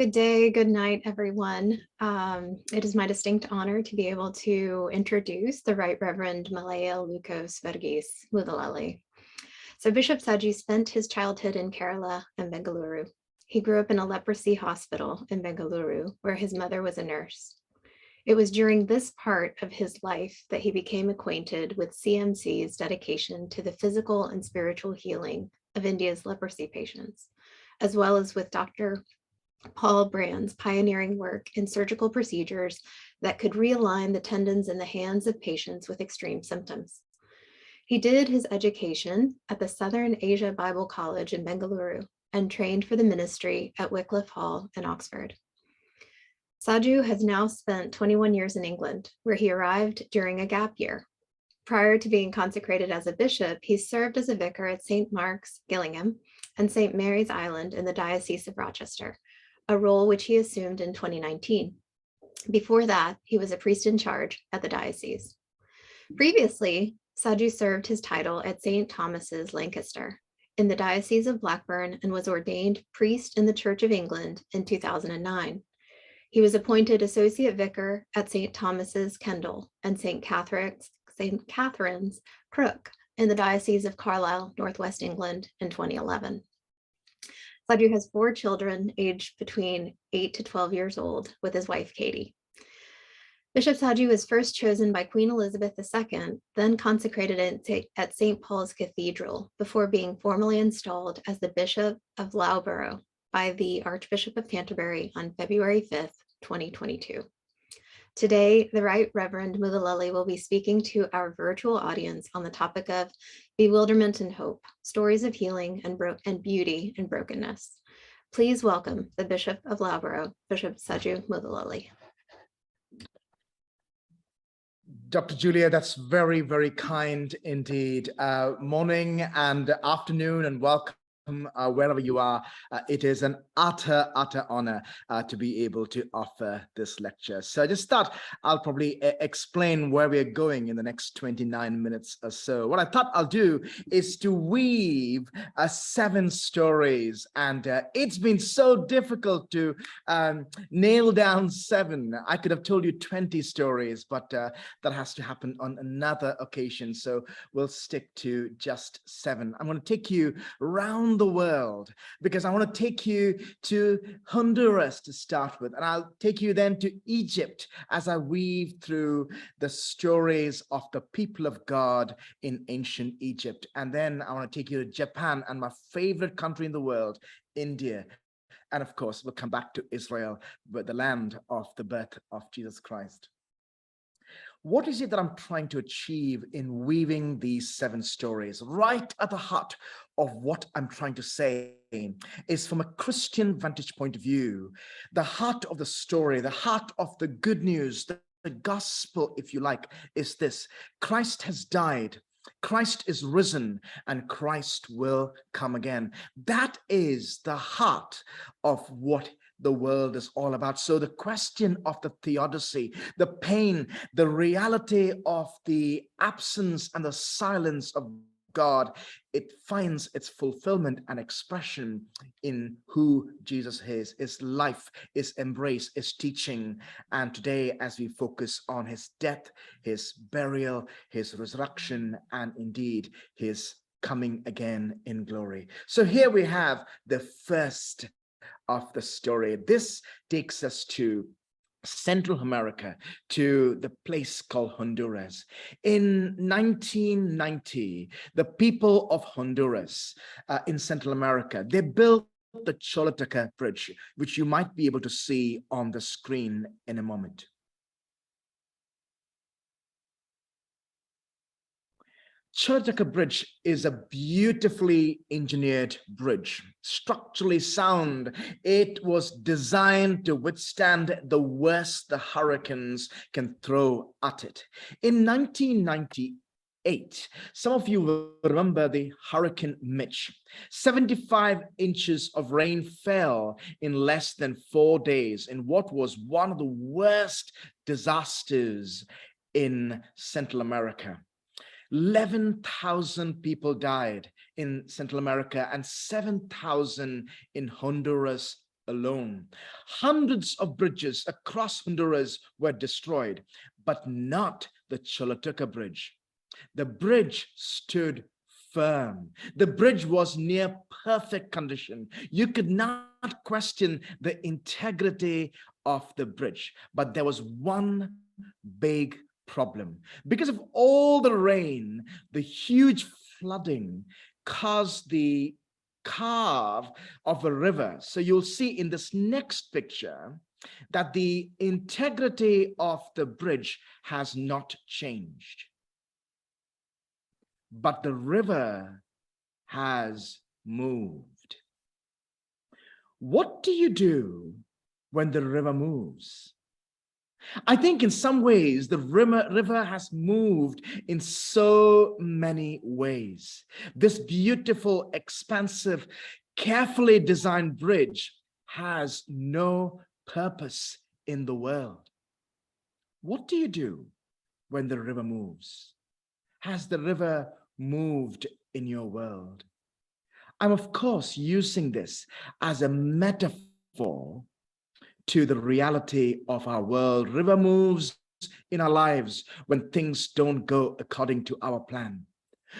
Good day, good night, everyone. It is my distinct honor to be able to introduce the Right Reverend Malayil Lukose Varghese Muthalaly. So Bishop Saji spent his childhood in Kerala and Bengaluru. He grew up in a leprosy hospital in Bengaluru, where his mother was a nurse. It was during this part of his life that he became acquainted with CMC's dedication to the physical and spiritual healing of India's leprosy patients, as well as with Dr. Paul Brand's pioneering work in surgical procedures that could realign the tendons in the hands of patients with extreme symptoms. He did his education at the Southern Asia Bible College in Bengaluru and trained for the ministry at Wycliffe Hall in Oxford. Saju has now spent 21 years in England, where he arrived during a gap year. Prior to being consecrated as a bishop, he served as a vicar at St. Mark's, Gillingham, and St. Mary's Island in the Diocese of Rochester, a role which he assumed in 2019. Before that, he was a priest in charge at the diocese. Previously, Saju served his title at St. Thomas's, Lancaster, in the Diocese of Blackburn, and was ordained priest in the Church of England in 2009. He was appointed associate vicar at St. Thomas's, Kendal, and St. Catherine's, Crook, in the Diocese of Carlisle, Northwest England in 2011. Saju has 4 children aged between 8 to 12 years old with his wife, Katie. Bishop Saju was first chosen by Queen Elizabeth II, then consecrated at St. Paul's Cathedral before being formally installed as the Bishop of Loughborough by the Archbishop of Canterbury on February 5th, 2022. Today, the Right Reverend Muthalaly will be speaking to our virtual audience on the topic of bewilderment and hope, stories of healing and beauty in brokenness. Please welcome the Bishop of Loughborough, Bishop Saju Muthalaly. Dr. Julia, that's very, very kind indeed. Morning and afternoon and welcome. Wherever you are, it is an utter honor to be able to offer this lecture. So I just thought I'll probably explain where we're going in the next 29 minutes or so. What I thought I'll do is to weave 7 stories, and it's been so difficult to nail down 7. I could have told you 20 stories, but that has to happen on another occasion. So we'll stick to just 7. I'm going to take you around the world because I want to take you to Honduras to start with, and I'll take you then to Egypt as I weave through the stories of the people of God in ancient Egypt. And then I want to take you to Japan and my favorite country in the world, India. And of course, we'll come back to Israel, but the land of the birth of Jesus Christ. What is it that I'm trying to achieve in weaving these 7 stories? Right at the heart of what I'm trying to say is, from a Christian vantage point of view, the heart of the story, the heart of the good news, the gospel, if you like, is this: Christ has died, Christ is risen, and Christ will come again. That is the heart of what the world is all about. So the question of the theodicy, the pain, the reality of the absence and the silence of God, it finds its fulfillment and expression in who Jesus is, his life, his embrace, his teaching. And today, as we focus on his death, his burial, his resurrection, and indeed his coming again in glory. So here we have the first of the story. This takes us to Central America, to the place called Honduras. In 1990, the people of Honduras in Central America, they built the Choluteca Bridge, which you might be able to see on the screen in a moment. Choluteca Bridge is a beautifully engineered bridge, structurally sound. It was designed to withstand the worst the hurricanes can throw at it. In 1998, some of you will remember the Hurricane Mitch. 75 inches of rain fell in less than 4 days in what was one of the worst disasters in Central America. 11,000 people died in Central America and 7,000 in Honduras alone. Hundreds of bridges across Honduras were destroyed, but not the Choluteca Bridge. The bridge stood firm. The bridge was near perfect condition. You could not question the integrity of the bridge, but there was one big problem. Because of all the rain, the huge flooding caused the curve of a river. So you'll see in this next picture that the integrity of the bridge has not changed, but the river has moved. What do you do when the river moves? I think in some ways the river has moved in so many ways. This beautiful, expansive, carefully designed bridge has no purpose in the world. What do you do when the river moves? Has the river moved in your world? I'm of course using this as a metaphor to the reality of our world. River moves in our lives when things don't go according to our plan.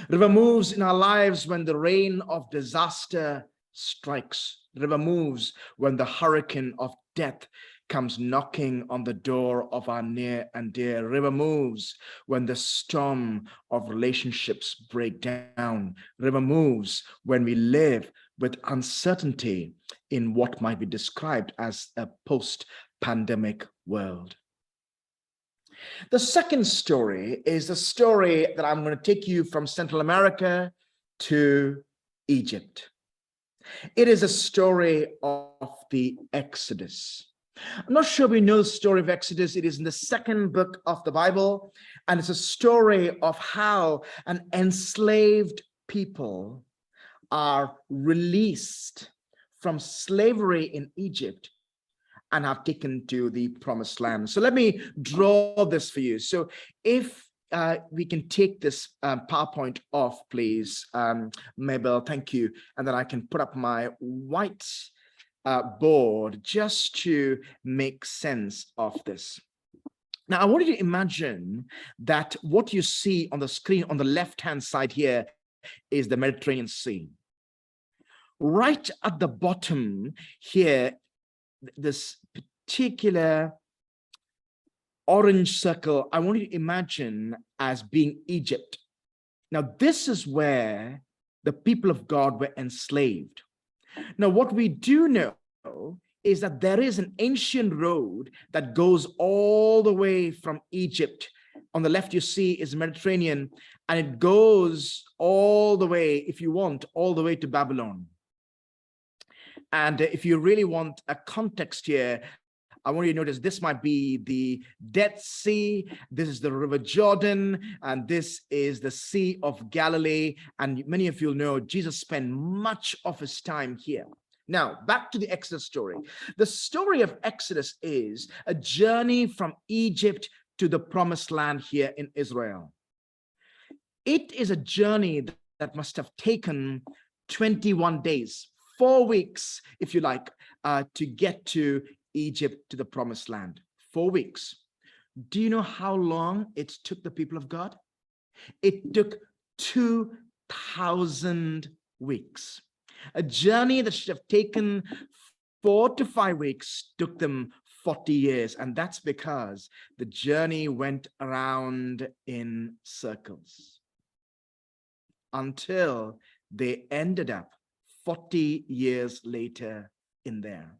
River moves in our lives when the rain of disaster strikes. River moves when the hurricane of death comes knocking on the door of our near and dear. River moves when the storm of relationships break down. River moves when we live with uncertainty in what might be described as a post-pandemic world. The second story is a story that I'm going to take you from Central America to Egypt. It is a story of the Exodus. I'm not sure we know the story of Exodus. It is in the second book of the Bible, and it's a story of how an enslaved people are released from slavery in Egypt and have taken to the promised land. So let me draw this for you. So if we can take this PowerPoint off, please, Mabel, thank you. And then I can put up my white board just to make sense of this. Now, I want you to imagine that what you see on the screen on the left-hand side here is the Mediterranean Sea. Right at the bottom here, this particular orange circle, I want you to imagine as being Egypt. Now, this is where the people of God were enslaved. Now, what we do know is that there is an ancient road that goes all the way from Egypt. On the left, you see is Mediterranean, and it goes all the way, if you want, all the way to Babylon. And if you really want a context here, I want you to notice this might be the Dead Sea, this is the River Jordan, and this is the Sea of Galilee. And many of you know Jesus spent much of his time here. Now, back to the Exodus story. The story of Exodus is a journey from Egypt to the promised land here in Israel. It is a journey that must have taken 21 days, 4 weeks, if you like, to get to Egypt, to the promised land. 4 weeks. Do you know how long it took the people of God? It took 2,000 weeks. A journey that should have taken 4 to 5 weeks took them 40 years. And that's because the journey went around in circles until they ended up 40 years later in there.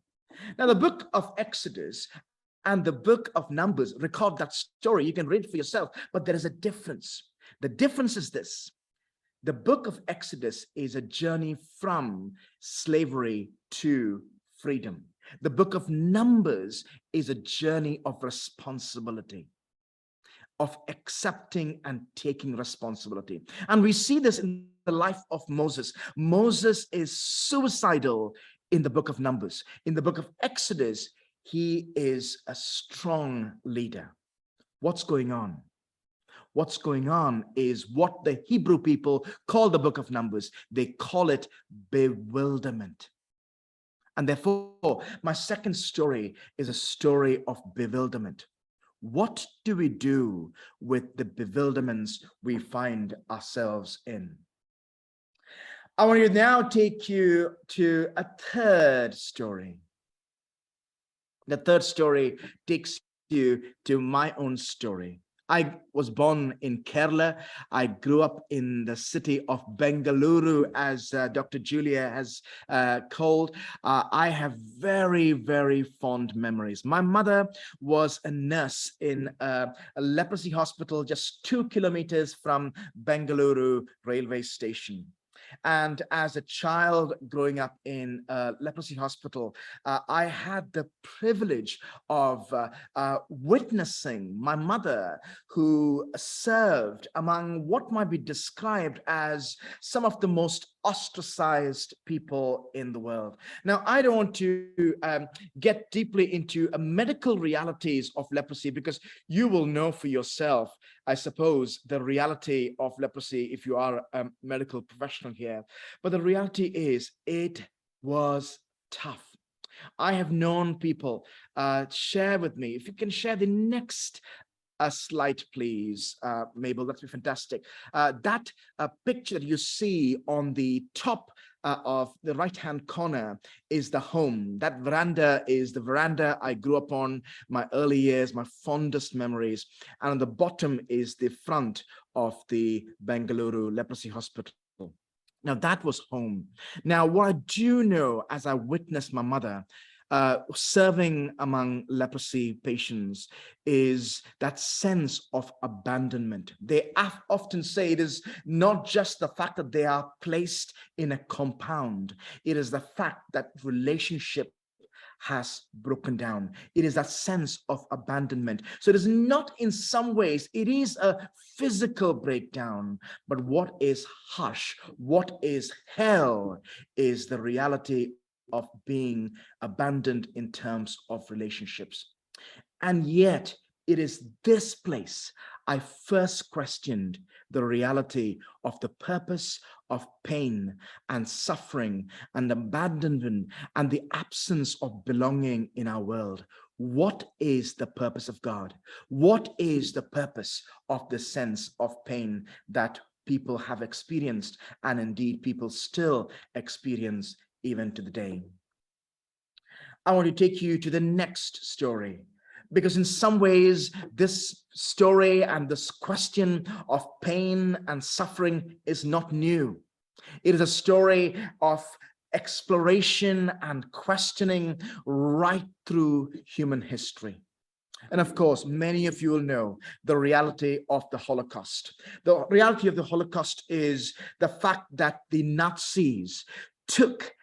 Now, the book of Exodus and the book of Numbers record that story. You can read it for yourself, but there is a difference. The difference is this. The book of Exodus is a journey from slavery to freedom. The book of Numbers is a journey of responsibility, of accepting and taking responsibility. And we see this in the life of Moses. Moses is suicidal in the book of Numbers. In the book of Exodus, he is a strong leader. What's going on? What's going on is what the Hebrew people call the book of Numbers. They call it bewilderment. And therefore, my second story is a story of bewilderment. What do we do with the bewilderments we find ourselves in? I want to now take you to a third story. The third story takes you to my own story. I was born in Kerala. I grew up in the city of Bengaluru, as Dr. Julia has called. I have very, very fond memories. My mother was a nurse in a leprosy hospital just 2 kilometers from Bengaluru railway station. And as a child growing up in a leprosy hospital, I had the privilege of witnessing my mother, who served among what might be described as some of the most ostracized people in the world. Now, I don't want to get deeply into medical realities of leprosy, because you will know for yourself, I suppose, the reality of leprosy if you are a medical professional here. But the reality is, it was tough. I have known people share with me. If you can share the next slide, please, Mabel, that'd be fantastic. That picture that you see on the top of the right-hand corner is the home. That veranda is the veranda I grew up on, my early years, my fondest memories. And on the bottom is the front of the Bengaluru Leprosy Hospital. Now, that was home. Now, what I do know, as I witnessed my mother serving among leprosy patients, is that sense of abandonment. They often say it is not just the fact that they are placed in a compound, it is the fact that relationship has broken down. It is that sense of abandonment. So it is not, in some ways, it is a physical breakdown, but what is harsh, what is hell, is the reality of being abandoned in terms of relationships. And yet, it is this place I first questioned the reality of the purpose of pain and suffering and abandonment and the absence of belonging in our world. What is the purpose of God? What is the purpose of the sense of pain that people have experienced, and indeed people still experience even to the day? I want to take you to the next story, because in some ways, this story and this question of pain and suffering is not new. It is a story of exploration and questioning right through human history. And of course, many of you will know the reality of the Holocaust. The reality of the Holocaust is the fact that the Nazis took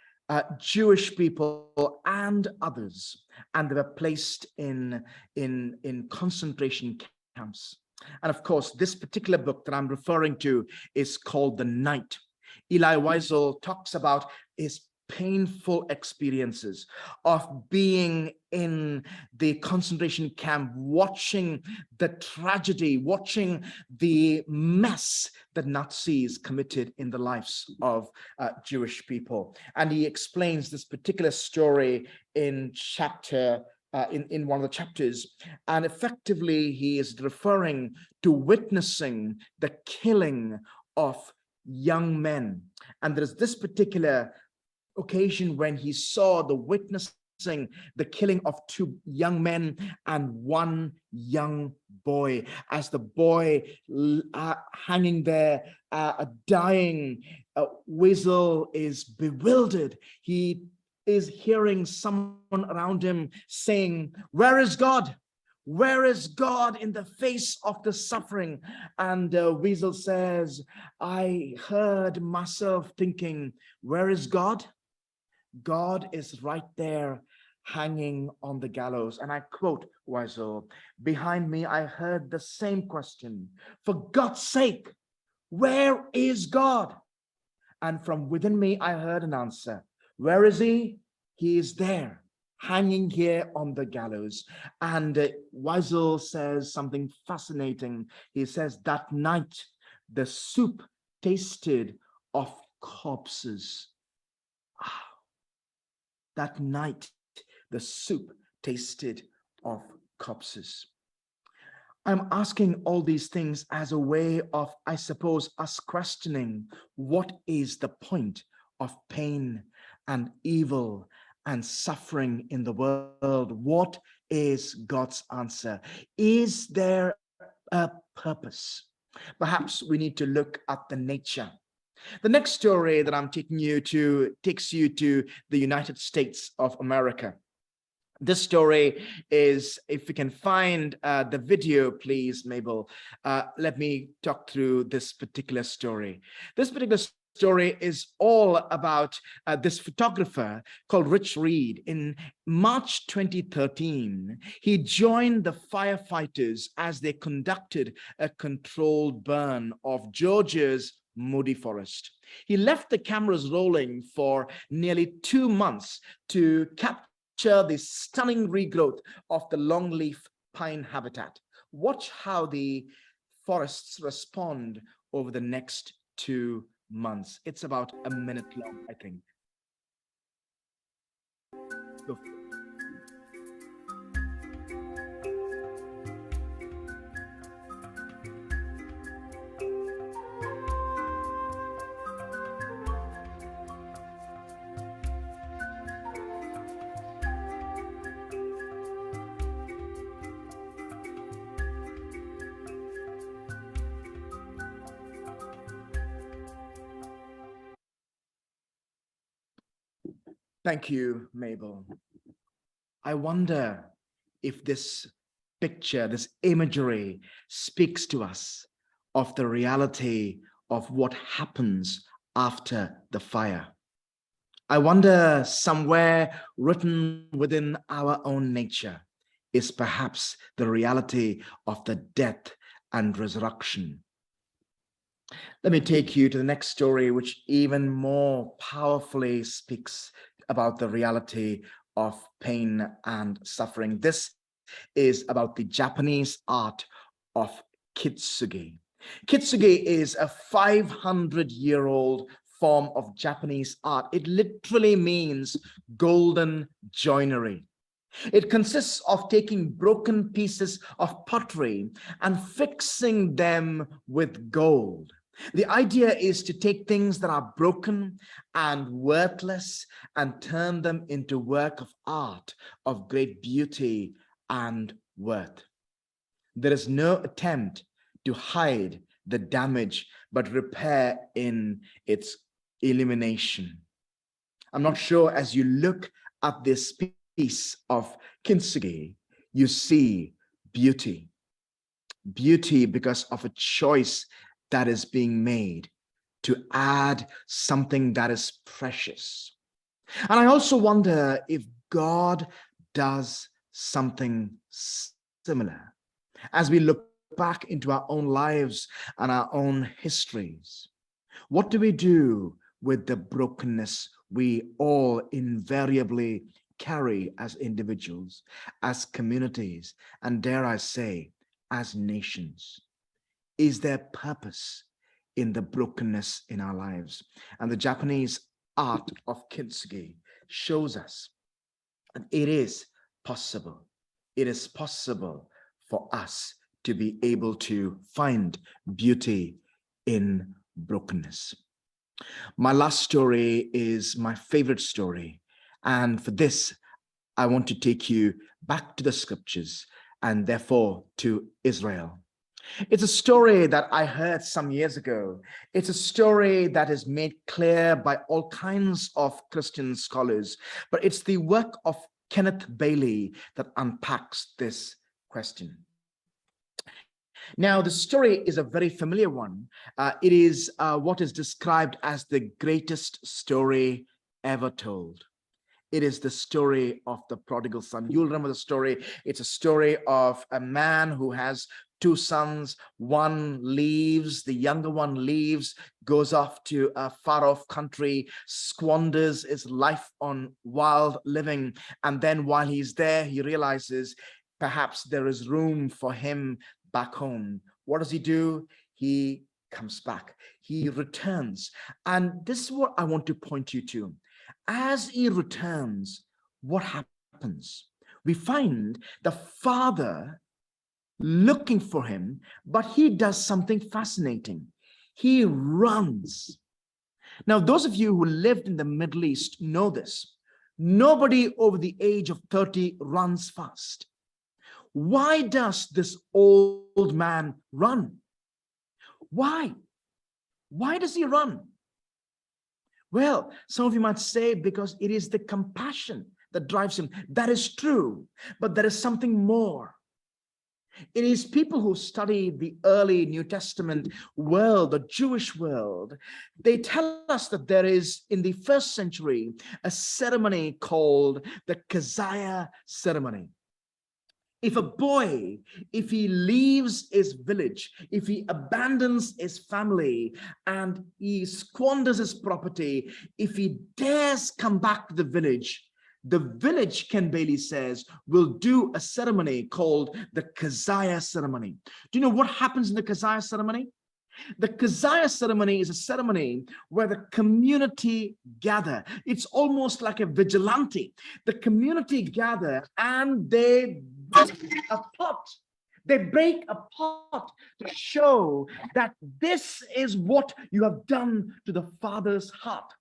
Jewish people and others, and they were placed in concentration camps. And of course, this particular book that I'm referring to is called The Night. Elie Wiesel talks about his painful experiences of being in the concentration camp, watching the tragedy, watching the mess that Nazis committed in the lives of Jewish people. And he explains this particular story in chapter in one of the chapters, and effectively he is referring to witnessing the killing of young men. And there's this particular occasion when he saw the witnessing the killing of 2 young men and 1 young boy, as the boy hanging there dying. Wiesel is bewildered. He is hearing someone around him saying, "Where is God? Where is God in the face of the suffering?" And Wiesel says, "I heard myself thinking, where is God? God is right there hanging on the gallows." And I quote Wiesel, "Behind me, I heard the same question. For God's sake, where is God?" And from within me, I heard an answer. Where is he? He is there, hanging here on the gallows. And Wiesel says something fascinating. He says, that night, the soup tasted of corpses. That night, the soup tasted of corpses. I'm asking all these things as a way of, I suppose, us questioning what is the point of pain and evil and suffering in the world? What is God's answer? Is there a purpose? Perhaps we need to look at the nature. The next story that I'm taking you to takes you to the United States of America. This story is, if we can find the video, please, Mabel, let me talk through this particular story. This particular story is all about this photographer called Rich Reed. In March 2013, he joined the firefighters as they conducted a controlled burn of Georgia's Moody Forest. He left the cameras rolling for nearly 2 months to capture the stunning regrowth of the longleaf pine habitat. Watch how the forests respond over the next 2 months. It's about a minute long, I think. Go. Thank you, Mabel. I wonder if this picture, this imagery speaks to us of the reality of what happens after the fire. I wonder, somewhere written within our own nature is perhaps the reality of the death and resurrection. Let me take you to the next story, which even more powerfully speaks about the reality of pain and suffering. This is about the Japanese art of kintsugi. Kintsugi is a 500-year-old form of Japanese art. It literally means golden joinery. It consists of taking broken pieces of pottery and fixing them with gold. The idea is to take things that are broken and worthless and turn them into work of art of great beauty and worth. There is no attempt to hide the damage, but repair in its illumination. I'm not sure, as you look at this piece of kintsugi, you see beauty. Beauty because of a choice that is being made to add something that is precious. And I also wonder if God does something similar as we look back into our own lives and our own histories. What do we do with the brokenness we all invariably carry as individuals, as communities, and dare I say, as nations? Is there purpose in the brokenness in our lives? And the Japanese art of kintsugi shows us that it is possible. It is possible for us to be able to find beauty in brokenness. My last story is my favorite story. And for this, I want to take you back to the scriptures and therefore to Israel. It's a story that I heard some years ago. It's a story that is made clear by all kinds of Christian scholars, but it's the work of Kenneth Bailey that unpacks this question. Now, the story is a very familiar one. It is what is described as the greatest story ever told. It is the story of the prodigal son. You'll remember the story. It's a story of a man who has 2 sons. One leaves, the younger one leaves, goes off to a far-off country, squanders his life on wild living. And then while he's there, he realizes perhaps there is room for him back home. What does he do? He comes back. He returns. And this is what I want to point you to. As he returns, what happens? We find the father looking for him, but he does something fascinating. He runs. Now, those of you who lived in the Middle East know this. Nobody over the age of 30 runs fast. Why does this old man run? Why? Why does he run? Well, some of you might say because it is the compassion that drives him. That is true, but there is something more. It is people who study the early New Testament world, the Jewish world. They tell us that there is, in the first century, a ceremony called the Keziah ceremony. If a boy, if he leaves his village, if he abandons his family and he squanders his property, if he dares come back to the village, Ken Bailey says, will do a ceremony called the Keziah ceremony. Do you know what happens in the Keziah ceremony? The Keziah ceremony is a ceremony where the community gather. It's almost like a vigilante. The community gather and they break a pot. They break a pot to show that this is what you have done to the Father's heart.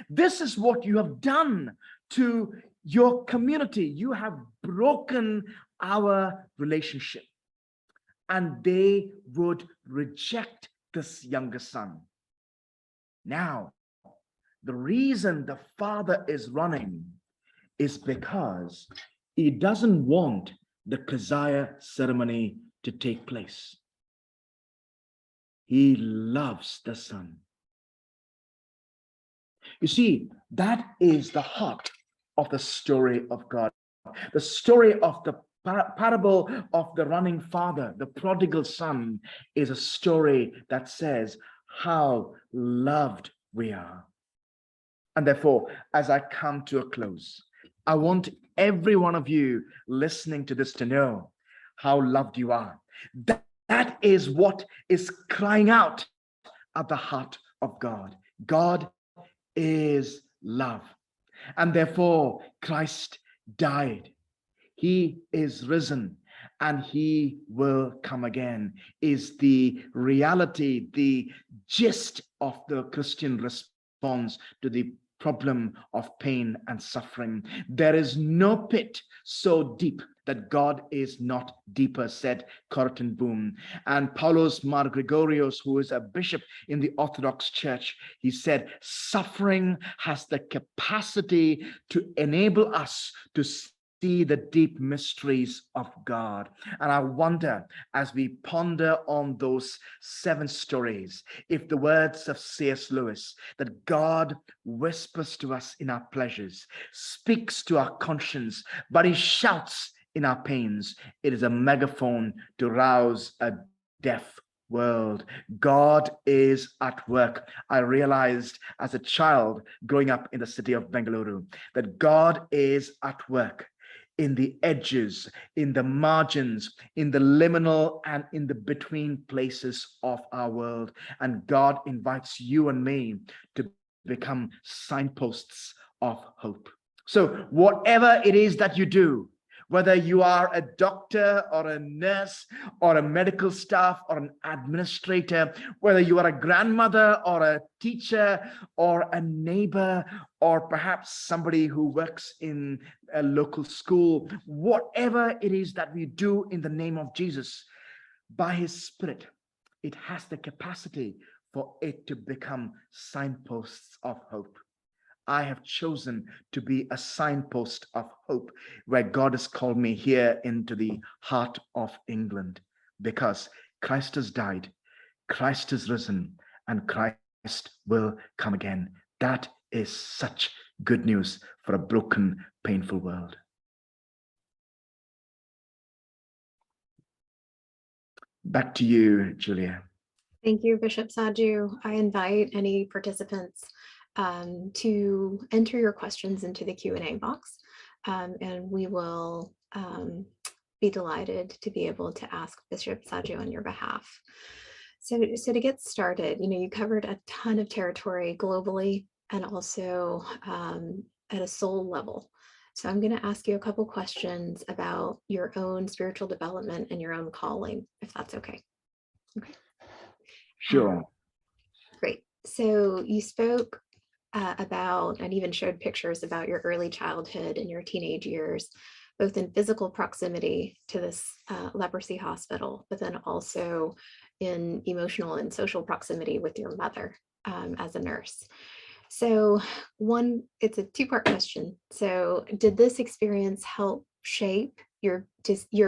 This is what you have done to your community. You have broken our relationship. And they would reject this younger son. Now, the reason the father is running is because he doesn't want the Keziah ceremony to take place. He loves the son. You see, that is the heart of the story of God. The story of the parable of the running father, the prodigal son, is a story that says how loved we are. And therefore, as I come to a close, I want every one of you listening to this to know how loved you are. That is what is crying out at the heart of God. God is love. And therefore, Christ died. He is risen and he will come again, is the reality, the gist of the Christian response to the problem of pain and suffering. There is no pit so deep that God is not deeper, said Corrie ten Boom. And Paulos Mar Gregorios, who is a bishop in the Orthodox Church, he said, suffering has the capacity to enable us to see the deep mysteries of God. And I wonder, as we ponder on those 7 stories, if the words of C.S. Lewis, that God whispers to us in our pleasures, speaks to our conscience, but he shouts in our pains, it is a megaphone to rouse a deaf world. God is at work. I realized as a child growing up in the city of Bengaluru that God is at work in the edges, in the margins, in the liminal and in the between places of our world. And God invites you and me to become signposts of hope. So whatever it is that you do, whether you are a doctor or a nurse or a medical staff or an administrator, whether you are a grandmother or a teacher or a neighbor or perhaps somebody who works in a local school, whatever it is that we do in the name of Jesus, by his Spirit, it has the capacity for it to become signposts of hope. I have chosen to be a signpost of hope where God has called me here into the heart of England, because Christ has died, Christ is risen, and Christ will come again. That is such good news for a broken, painful world. Back to you, Julia. Thank you, Bishop Saju. I invite any participants to enter your questions into the Q&A box, and we will be delighted to be able to ask Bishop Saju on your behalf. So to get started, you covered a ton of territory globally and also at a soul level. So I'm going to ask you a couple questions about your own spiritual development and your own calling, if that's okay. Okay. Sure. Great. So you spoke about and even showed pictures about your early childhood and your teenage years, both in physical proximity to this leprosy hospital, but then also in emotional and social proximity with your mother as a nurse. So it's a two-part question. So did this experience help shape your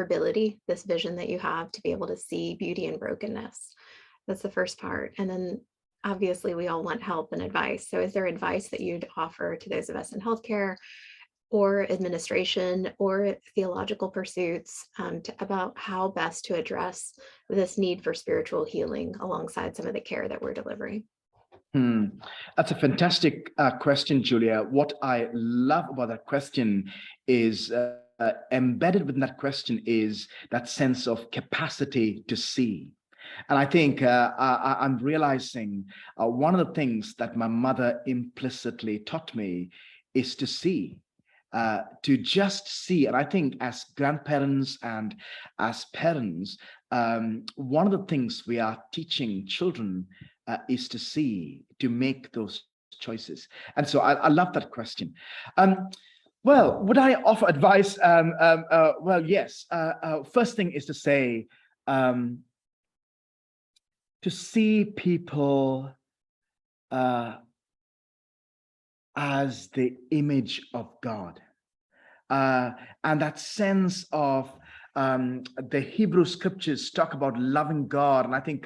ability, this vision that you have to be able to see beauty and brokenness? That's the first part. And then obviously we all want help and advice. So is there advice that you'd offer to those of us in healthcare or administration or theological pursuits about how best to address this need for spiritual healing alongside some of the care that we're delivering? That's a fantastic question, Julia. What I love about that question is embedded within that question is that sense of capacity to see. And I think I'm realizing one of the things that my mother implicitly taught me is to see, to just see. And I think as grandparents and as parents, one of the things we are teaching children is to see, to make those choices. And so I love that question. Well, would I offer advice? Well, yes. First thing is to say, to see people as the image of God. And that sense of the Hebrew scriptures talk about loving God, and I think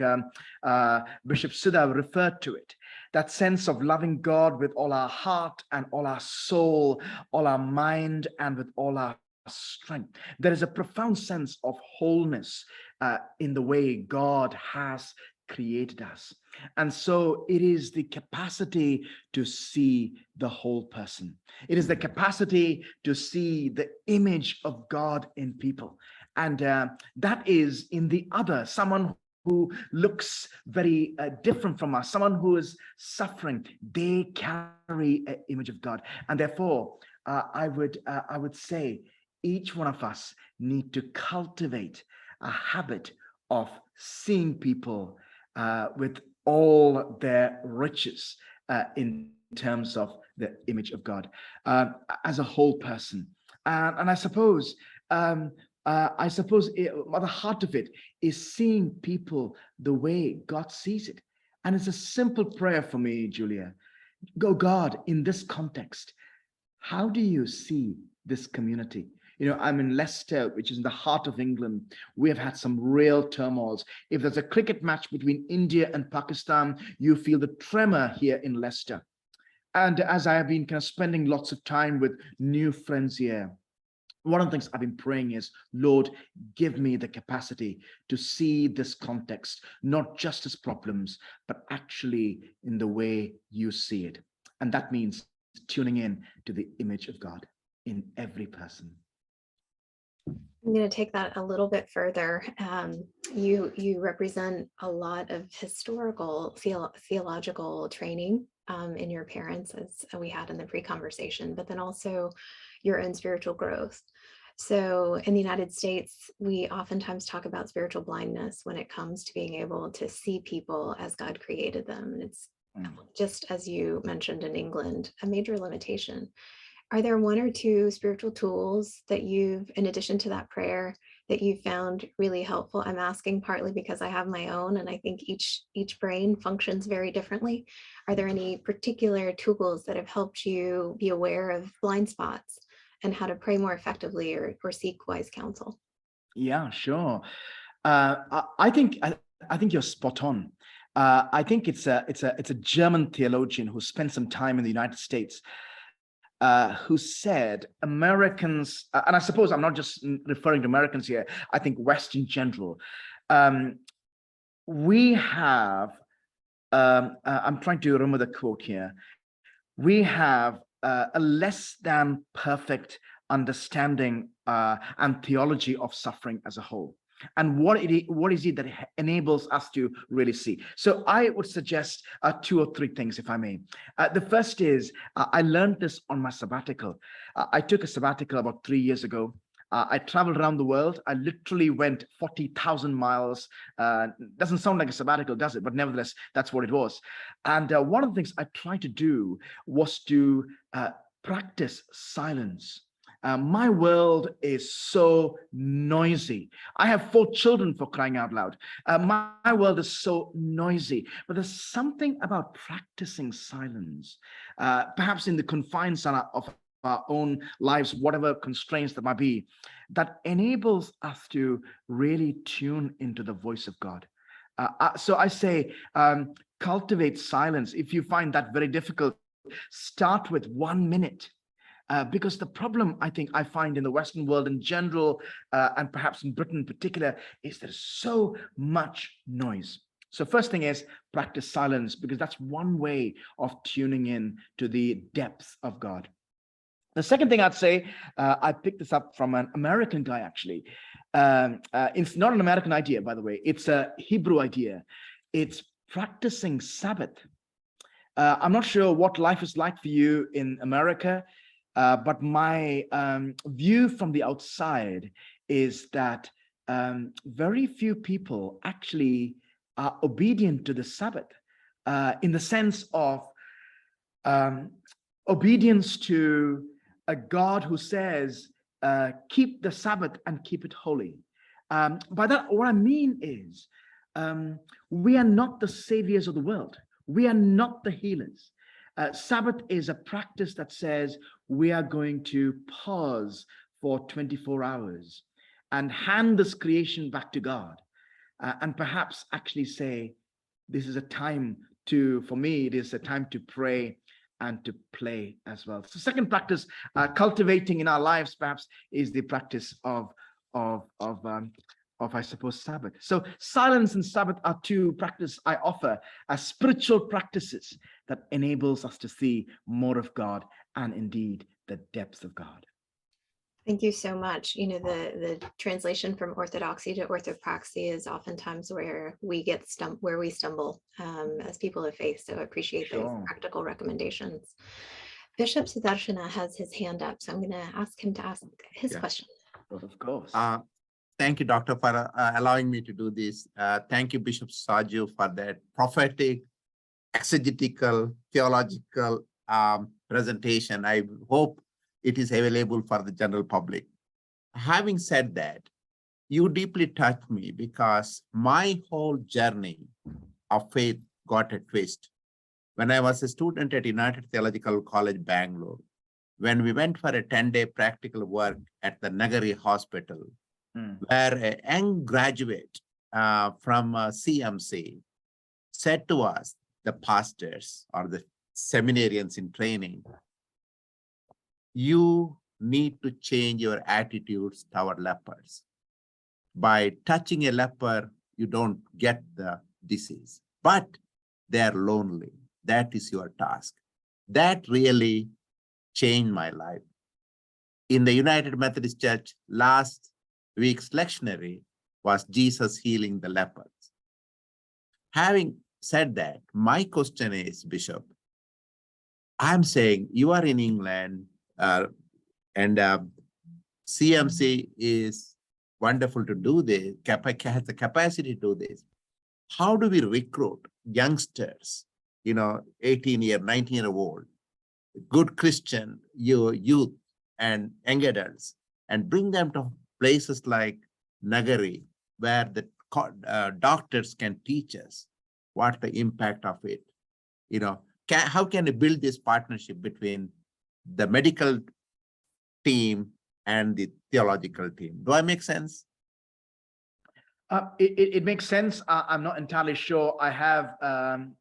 Bishop Siddha referred to it. That sense of loving God with all our heart and all our soul, all our mind, and with all our strength. There is a profound sense of wholeness in the way God has created us. And so it is the capacity to see the whole person. It is the capacity to see the image of God in people. And that is in the other, someone who looks very different from us, someone who is suffering. They carry an image of God. And therefore, I would say each one of us need to cultivate a habit of seeing people with all their riches in terms of the image of God as a whole person. And I suppose at the heart of it is seeing people the way God sees it. And it's a simple prayer for me, Julia. Go, God, in this context, how do you see this community? I'm in Leicester, which is in the heart of England. We have had some real turmoils. If there's a cricket match between India and Pakistan, you feel the tremor here in Leicester. And as I have been kind of spending lots of time with new friends here, one of the things I've been praying is, Lord, give me the capacity to see this context, not just as problems, but actually in the way you see it. And that means tuning in to the image of God in every person. I'm going to take that a little bit further. You represent a lot of historical theological training in your parents, as we had in the pre-conversation, but then also your own spiritual growth. So in the United States, we oftentimes talk about spiritual blindness when it comes to being able to see people as God created them. And it's just as you mentioned in England, a major limitation. Are there one or two spiritual tools that you've, in addition to that prayer, that you found really helpful? I'm asking partly because I have my own, and I think each brain functions very differently. Are there any particular tools that have helped you be aware of blind spots and how to pray more effectively or seek wise counsel? Yeah, sure. I think you're spot on. I think it's a German theologian who spent some time in the United States, who said Americans, and I suppose I'm not just referring to Americans here, I think West in general, we have, I'm trying to remember the quote here, we have a less than perfect understanding and theology of suffering as a whole. and what is it that enables us to really see. So I would suggest 2 or 3 things, if I may. The first is I learned this on my sabbatical. I took a sabbatical about 3 years ago. I traveled around the world. I literally went 40,000 miles. Doesn't sound like a sabbatical, does it? But nevertheless, that's what it was. And one of the things I tried to do was to practice silence. My world is so noisy. I have 4 children, for crying out loud. My world is so noisy, but there's something about practicing silence, perhaps in the confines of our own lives, whatever constraints there might be, that enables us to really tune into the voice of God. So I say, cultivate silence. If you find that very difficult, start with 1 minute. Because the problem I find in the Western world in general, and perhaps in Britain in particular, is there's so much noise. So first thing is practice silence, because that's one way of tuning in to the depths of God. The second thing I'd say, I picked this up from an American guy, actually. It's not an American idea, by the way. It's a Hebrew idea. It's practicing Sabbath. I'm not sure what life is like for you in America, but my view from the outside is that very few people actually are obedient to the Sabbath, in the sense of obedience to a God who says, keep the Sabbath and keep it holy. By that, what I mean is, we are not the saviors of the world. We are not the healers. Sabbath is a practice that says we are going to pause for 24 hours and hand this creation back to God, and perhaps actually say, this is a time for me, it is a time to pray and to play as well. So second practice, cultivating in our lives, perhaps, is the practice of I suppose, Sabbath. So silence and Sabbath are 2 practices I offer as spiritual practices that enables us to see more of God and indeed the depths of God. Thank you so much. The translation from orthodoxy to orthopraxy is oftentimes where we stumble as people of faith. So I appreciate those practical recommendations. Bishop Sudarshana has his hand up, so I'm going to ask him to ask his question. Of course. Thank you, Doctor, for allowing me to do this. Thank you, Bishop Saju, for that prophetic, exegetical, theological presentation. I hope it is available for the general public. Having said that, you deeply touched me, because my whole journey of faith got a twist. When I was a student at United Theological College, Bengaluru, when we went for a 10-day practical work at the Nagari Hospital, where a young graduate from CMC said to us, the pastors or the seminarians in training, you need to change your attitudes toward lepers. By touching a leper, you don't get the disease, but they're lonely. That is your task. That really changed my life. In the United Methodist Church, last week's lectionary was Jesus healing the lepers. Having said that, my question is, Bishop, I'm saying you are in England, and CMC is wonderful to do this, has the capacity to do this. How do we recruit youngsters, 18-year, 19-year-old, good Christian youth and young adults, and bring them to places like Nagari, where the doctors can teach us what the impact of it, how can we build this partnership between the medical team and the theological team? Do I make sense? It makes sense. I'm not entirely sure I have an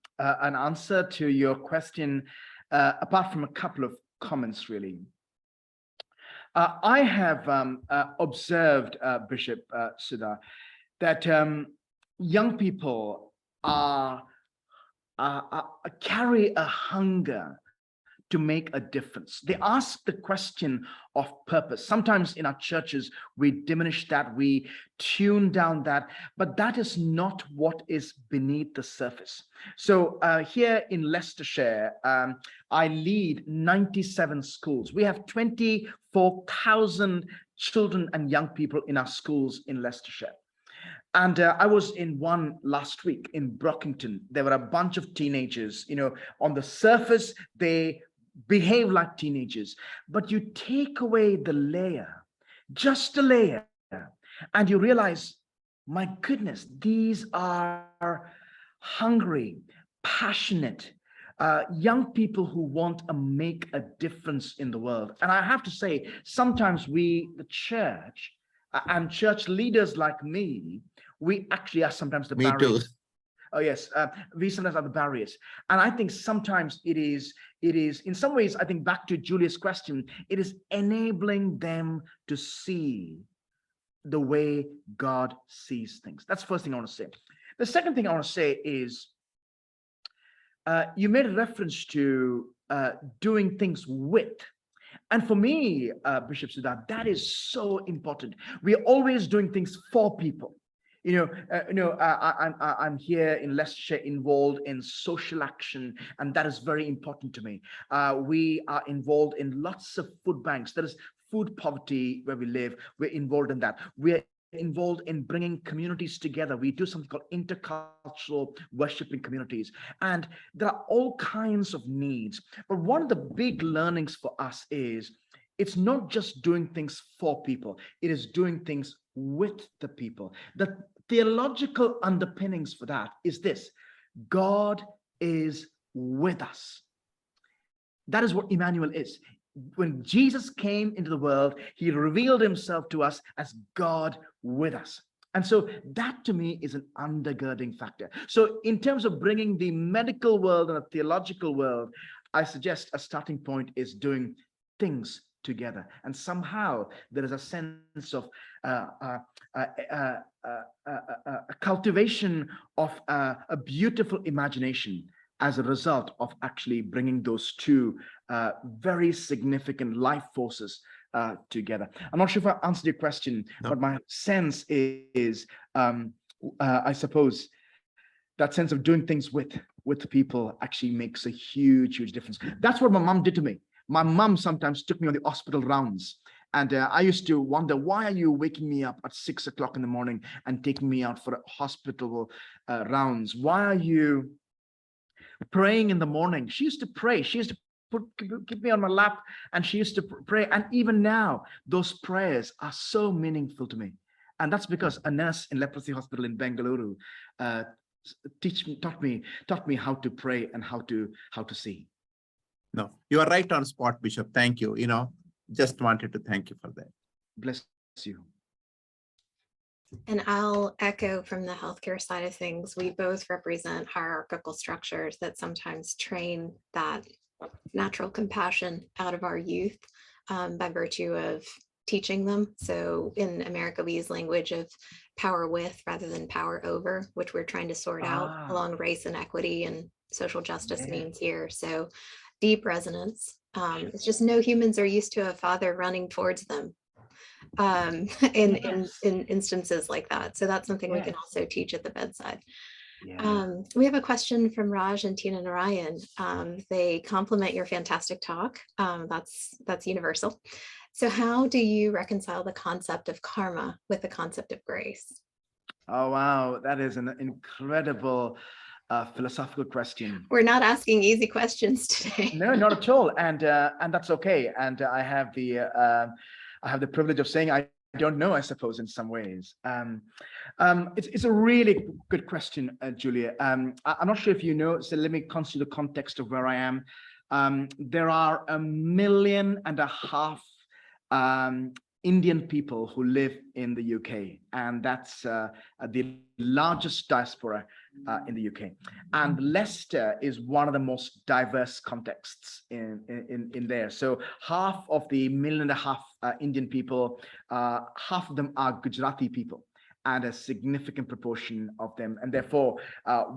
answer to your question, apart from a couple of comments, really. I have observed, Bishop Sudha, that young people carry a hunger to make a difference. They ask the question of purpose. Sometimes in our churches, we diminish that, we tune down that, but that is not what is beneath the surface. So here in Leicestershire, I lead 97 schools. We have 24,000 children and young people in our schools in Leicestershire. And I was in one last week in Brockington. There were a bunch of teenagers, on the surface, they behave like teenagers, but you take away the layer, just a layer, and you realize, my goodness, these are hungry, passionate, young people who want to make a difference in the world. And I have to say, sometimes we, the church, and church leaders like me, we actually are sometimes the Me barriers. too. Oh yes, we sometimes are the barriers, and I think sometimes it is in some ways. I think back to Julia's question, it is enabling them to see the way God sees things. That's the first thing I want to say. The second thing I want to say is, you made a reference to doing things with. And for me, Bishop Siddharth, that is so important. We are always doing things for people. I'm here in Leicestershire involved in social action, and that is very important to me. We are involved in lots of food banks. There is food poverty where we live. We're involved in that. We're involved in bringing communities together. We do something called intercultural worshiping communities, and there are all kinds of needs. But one of the big learnings for us is, it's not just doing things for people, it is doing things with the people. The theological underpinnings for that is this: God is with us. That is what Emmanuel is. When Jesus came into the world, he revealed himself to us as God with us. And so that to me is an undergirding factor. So in terms of bringing the medical world and the theological world, I suggest a starting point is doing things together. And somehow there is a sense of a cultivation of a beautiful imagination as a result of actually bringing those two very significant life forces together. I'm not sure if I answered your question, no. But my sense is, I suppose, that sense of doing things with people actually makes a huge difference. That's what my mom did to me. My mom sometimes took me on the hospital rounds. And I used to wonder, why are you waking me up at 6 o'clock in the morning and taking me out for hospital rounds? Why are you praying in the morning? She used to pray. She used to keep me on my lap, and she used to pray. And even now, those prayers are so meaningful to me. And that's because a nurse in leprosy hospital in Bengaluru taught me how to pray and how to see. No, you are right on spot, Bishop. Thank you. Just wanted to thank you for that. Bless you. And I'll echo from the healthcare side of things. We both represent hierarchical structures that sometimes train that natural compassion out of our youth by virtue of teaching them. So in America, we use language of power with rather than power over, which we're trying to sort out along race and equity and social justice means here. So deep resonance. It's just no humans are used to a father running towards them in instances like that. So that's something we can also teach at the bedside. We have a question from Raj and Tina Narayan. They compliment your fantastic talk. That's universal. So how do you reconcile the concept of karma with the concept of grace? Oh, wow. That is an incredible philosophical question. We're not asking easy questions today. No, not at all. And that's okay. And I have the privilege of saying I don't know, I suppose, in some ways. It's a really good question, Julia. I'm not sure if you know, so let me consider the context of where I am. There are 1.5 million Indian people who live in the UK, and that's the largest diaspora in the UK. And Leicester is one of the most diverse contexts in there. So half of the 1.5 million Indian people, half of them are Gujarati people. and a significant proportion of them. And therefore,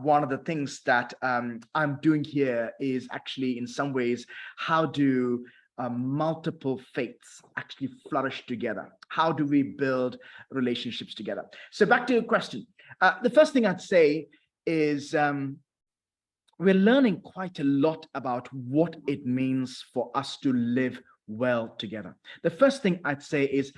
one of the things that I'm doing here is actually, in some ways, how do multiple faiths actually flourish together? How do we build relationships together? So back to your question. The first thing I'd say is we're learning quite a lot about what it means for us to live well together. The first thing I'd say is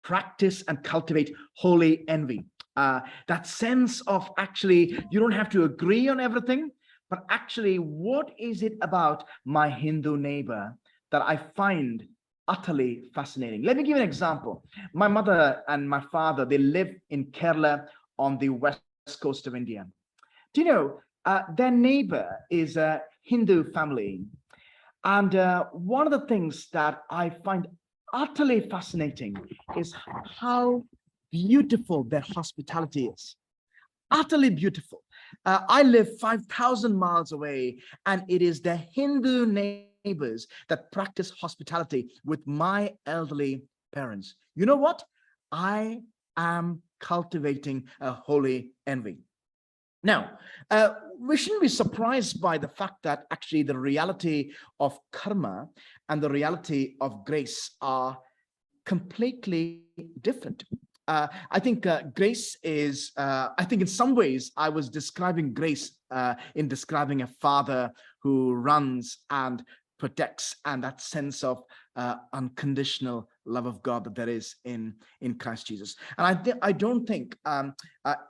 practice and cultivate holy envy. That sense of actually, you don't have to agree on everything, but actually, what is it about my Hindu neighbor that I find utterly fascinating? Let me give you an example. My mother and my father, they live in Kerala on the west coast of India. Do you know, their neighbor is a Hindu family. And one of the things that I find utterly fascinating is how beautiful their hospitality is. Utterly beautiful. I live 5,000 miles away, and it is the Hindu neighbors that practice hospitality with my elderly parents. You know what? I am cultivating a holy envy. Now, we shouldn't be surprised by the fact that actually the reality of karma and the reality of grace are completely different. I think grace is, I think in some ways I was describing grace in describing a father who runs and protects, and that sense of unconditional love of God that there is in Christ Jesus. And I don't think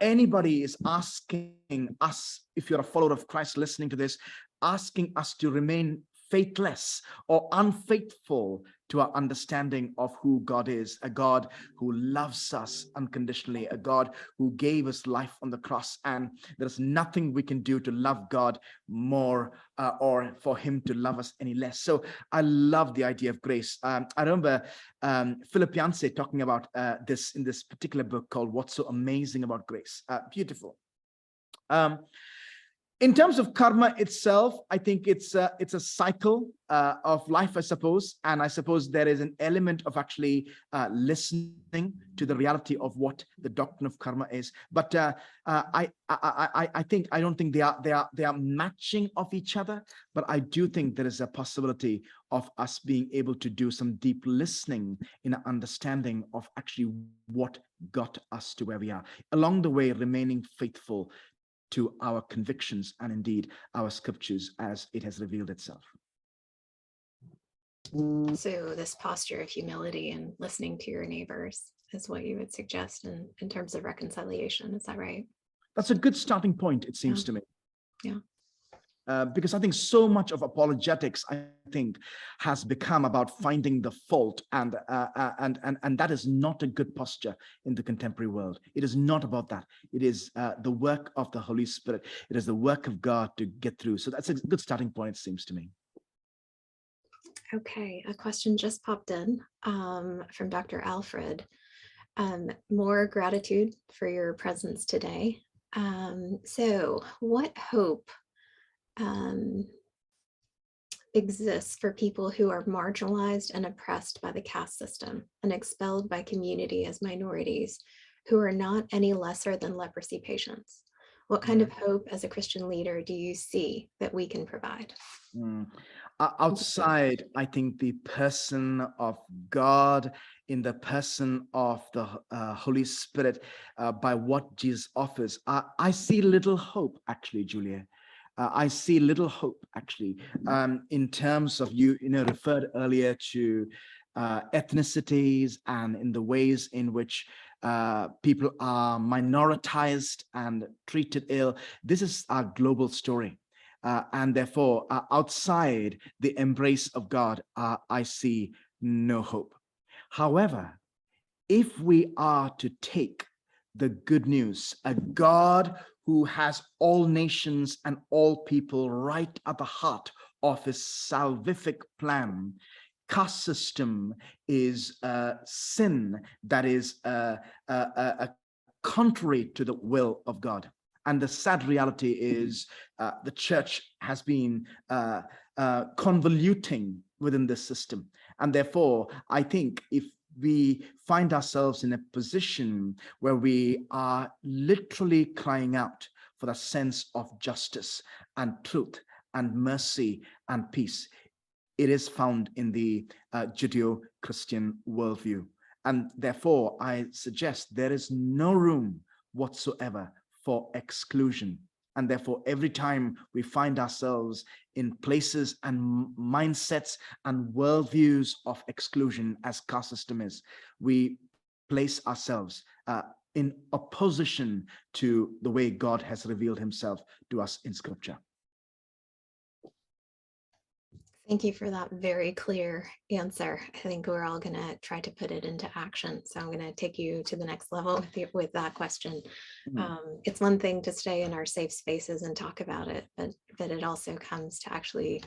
anybody is asking us, if you're a follower of Christ listening to this, asking us to remain faithless or unfaithful to our understanding of who God is, a God who loves us unconditionally, a God who gave us life on the cross. And there's nothing we can do to love God more or for him to love us any less. So I love the idea of grace. I remember Philip Yancey talking about this in this particular book called What's So Amazing About Grace. Beautiful. In terms of karma itself, I think it's a cycle of life, I suppose. And I suppose there is an element of actually listening to the reality of what the doctrine of karma is. But I don't think they are matching of each other. But I do think there is a possibility of us being able to do some deep listening in an understanding of actually what got us to where we are. Along the way, remaining faithful to our convictions and indeed our scriptures as it has revealed itself. So this posture of humility and listening to your neighbors is what you would suggest in terms of reconciliation. Is that right? That's a good starting point, it seems to me. Yeah. Because I think so much of apologetics, I think, has become about finding the fault, and that is not a good posture in the contemporary world. It is not about that. It is the work of the Holy Spirit. It is the work of God to get through. So that's a good starting point, it seems to me. Okay, a question just popped in from Dr. Alfred. More gratitude for your presence today. So what hope exists for people who are marginalized and oppressed by the caste system and expelled by community as minorities who are not any lesser than leprosy patients? What kind of hope as a Christian leader do you see that we can provide? Outside, I think the person of God, in the person of the Holy Spirit, by what Jesus offers, I see little hope, actually, Julia. I see little hope, actually, in terms of you referred earlier to ethnicities and in the ways in which people are minoritized and treated ill. This is our global story. And therefore, outside the embrace of God, I see no hope. However, if we are to take the good news, a God who has all nations and all people right at the heart of his salvific plan, caste system is a sin that is contrary to the will of God. And the sad reality is the church has been convoluting within this system. And therefore, I think if we find ourselves in a position where we are literally crying out for a sense of justice and truth and mercy and peace. It is found in the Judeo-Christian worldview. And therefore, I suggest there is no room whatsoever for exclusion. And therefore, every time we find ourselves in places and mindsets and worldviews of exclusion, as caste system is, we place ourselves in opposition to the way God has revealed himself to us in scripture. Thank you for that very clear answer. I think we're all going to try to put it into action. So I'm going to take you to the next level with that question. It's one thing to stay in our safe spaces and talk about it, but it also comes to actually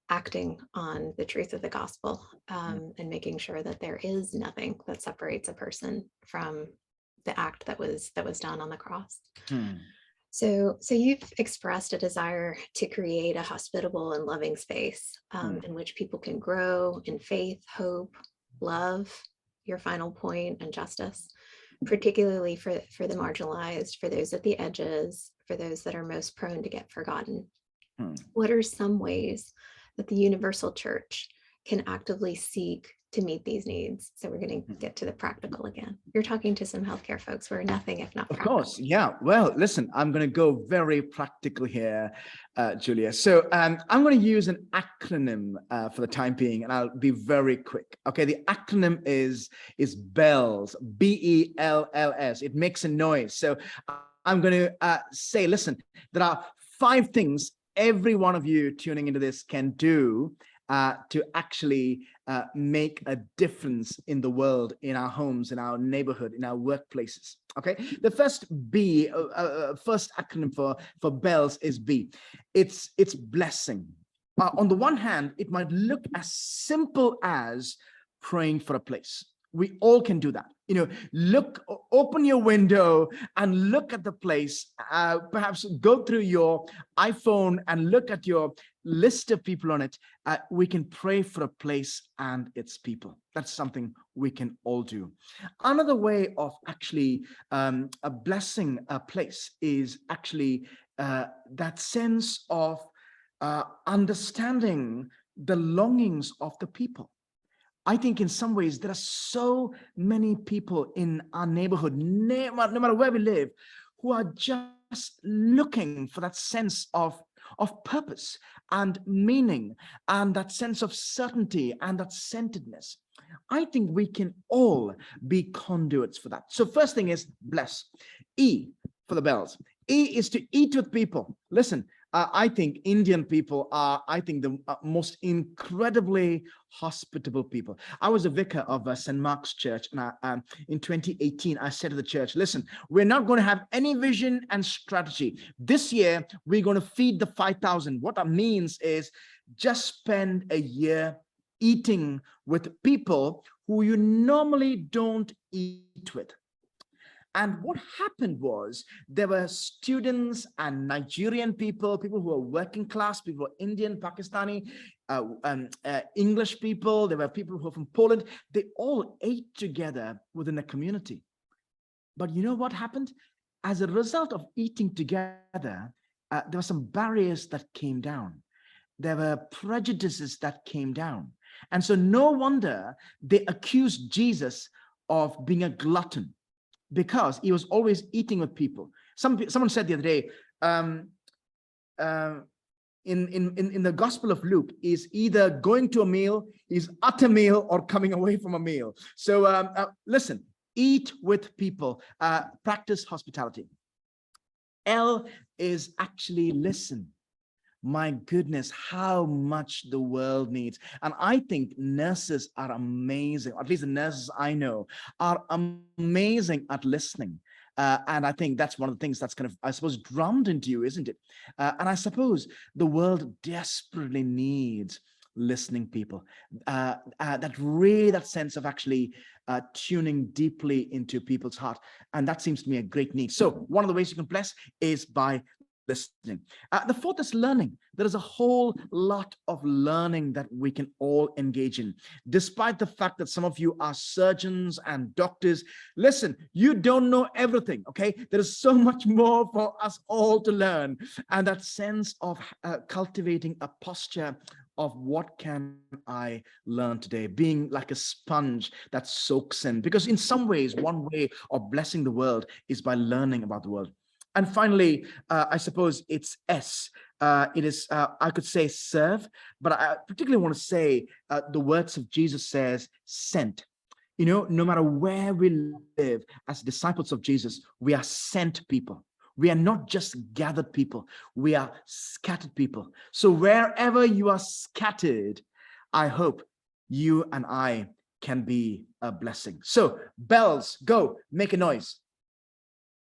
acting on the truth of the gospel and making sure that there is nothing that separates a person from the act that was done on the cross. So you've expressed a desire to create a hospitable and loving space in which people can grow in faith, hope, love, your final point, and justice, particularly for the marginalized, for those at the edges, for those that are most prone to get forgotten. What are some ways that the universal church can actively seek to meet these needs? So we're going to get to the practical again. You're talking to some healthcare folks who are nothing if not practical. Of course, yeah. Well, listen, I'm going to go very practical here, Julia. So I'm going to use an acronym for the time being, and I'll be very quick. Okay, the acronym is BELLS, BELLS. It makes a noise. So I'm going to say, listen, there are 5 things every one of you tuning into this can do to actually make a difference in the world, in our homes, in our neighborhood, in our workplaces. Okay, the first B, first acronym for BELLS is B. It's blessing. On the one hand, it might look as simple as praying for a place. We all can do that. You know, open your window and look at the place. Perhaps go through your iPhone and look at your list of people on it. We can pray for a place and its people. That's something we can all do. Another way of actually blessing a place is actually that sense of understanding the longings of the people. I think in some ways there are so many people in our neighborhood, no matter where we live, who are just looking for that sense of purpose and meaning and that sense of certainty and that centeredness. I think we can all be conduits for that. So first thing is bless. E for the bells. E is to eat with people. Listen, I think Indian people are, the most incredibly hospitable people. I was a vicar of St. Mark's Church, and in 2018, I said to the church, listen, we're not going to have any vision and strategy. This year, we're going to feed the 5,000. What that means is just spend a year eating with people who you normally don't eat with. And what happened was there were students and Nigerian people who were working class, people who were Indian, Pakistani, English people. There were people who were from Poland. They all ate together within a community. But you know what happened? As a result of eating together, there were some barriers that came down. There were prejudices that came down. And so no wonder they accused Jesus of being a glutton, because he was always eating with people. Someone said the other day, in the Gospel of Luke, is either going to a meal, is at a meal, or coming away from a meal. So listen, eat with people, practice hospitality. L is actually listen. My goodness, how much the world needs. And I think nurses are amazing, at least the nurses I know are amazing at listening. And I think that's one of the things that's kind of, I suppose, drummed into you, isn't it? And I suppose the world desperately needs listening people. That sense of actually tuning deeply into people's heart. And that seems to me a great need. So one of the ways you can bless is by listening. The fourth is learning. There is a whole lot of learning that we can all engage in. Despite the fact that some of you are surgeons and doctors, listen, you don't know everything, okay? There is so much more for us all to learn. And that sense of cultivating a posture of what can I learn today, being like a sponge that soaks in. Because in some ways, one way of blessing the world is by learning about the world. And finally, I suppose it's S. It is, I could say serve, but I particularly want to say the words of Jesus says, sent. You know, no matter where we live as disciples of Jesus, we are sent people. We are not just gathered people. We are scattered people. So wherever you are scattered, I hope you and I can be a blessing. So bells, go, make a noise.